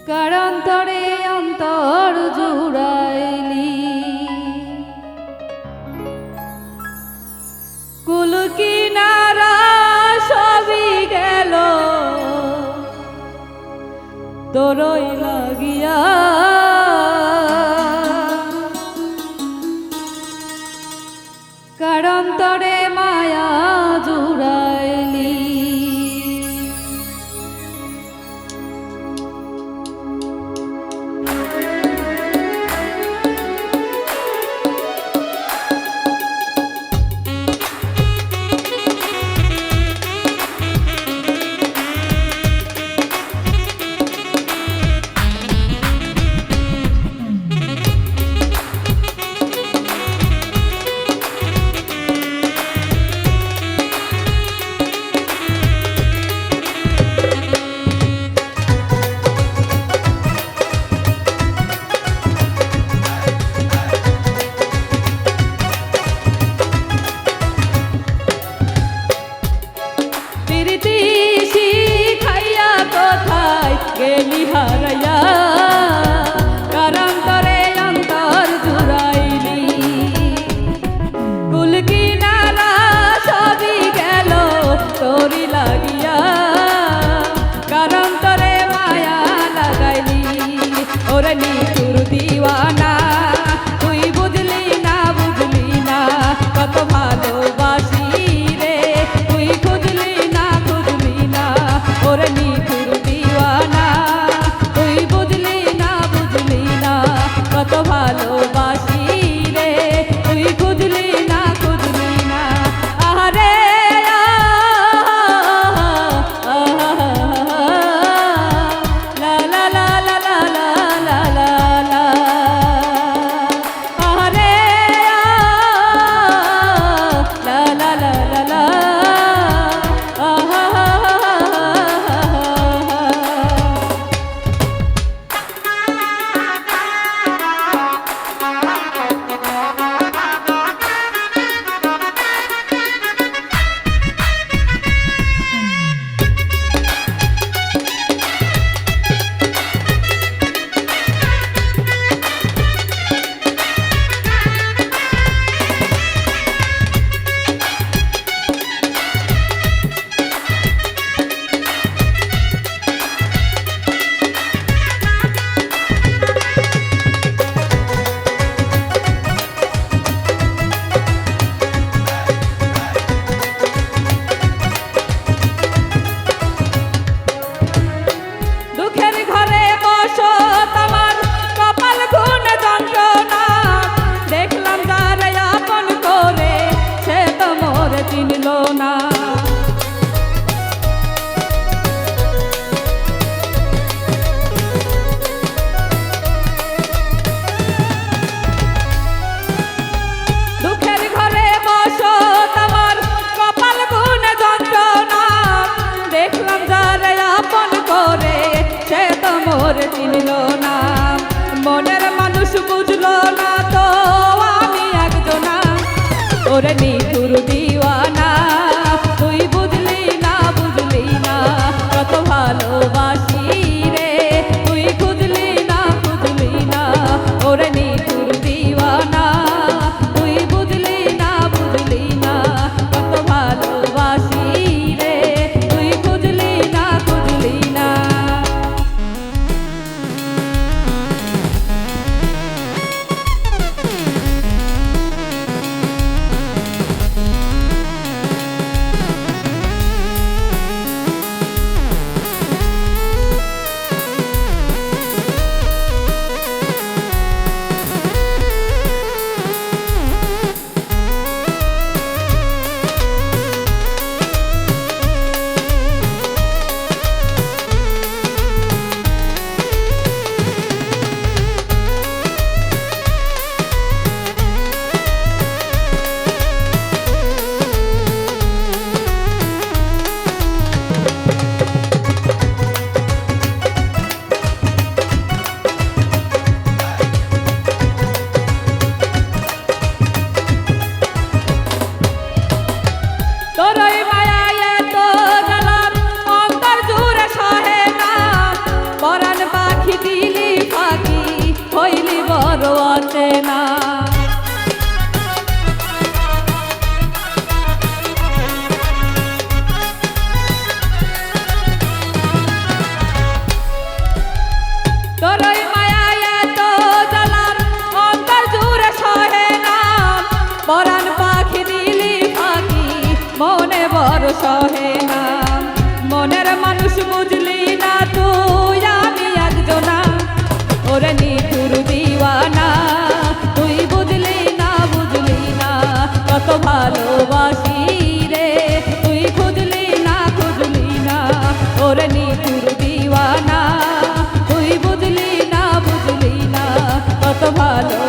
কারান্তরে অন্তর জুড়াইলি কুল কিনারা সবই গেল তোরই লাগিয়া কারান্তরে মায়া জুড়াইলি গেলি হারাইয়া কারান্তরে অন্তর জুড়াইলি কুল কিনারা সবই গেল তোরি লাগিয়া কারান্তরে মায়া লাগাইলি ওরে নিতুর দিওয়ানা তুই বুঝলি না কত ভালোবাসি রে তুই খুঁজলি না ওরে নিতুর কত ভালোবাসি রে তুই খুঁজলি না আহারে লা লা লা লা লা লা লা লা আহারে লা লা লা লা লা চিনলো না দুঃখের ঘরে বসো তোমার কপাল গুনে যন্ত্রণা দেখলাম যারে আপন করে সে তো মোর চিনলো না মনের মানুষ বুঝলো না তো আমি একজনা ওরে নিঠুর দিওয়ানা তুই বুঝলি না কত ভালোবাসি রে তুই খুঁজলি না ওরে নিঠুর দিওয়ানা তুই বুঝলি না কত ভালোবাসি রে তুই খুঁজলি না সহে না। মনের মানুষ বুঝলি না তুই, আমি একজনা ওরে নিঠুর দিওয়ানা। তুই বুঝলি না কত ভালোবাসি রে, তুই খুঁজলি না ওরে নিঠুর দিওয়ানা। তুই বুঝলি না কত ভালো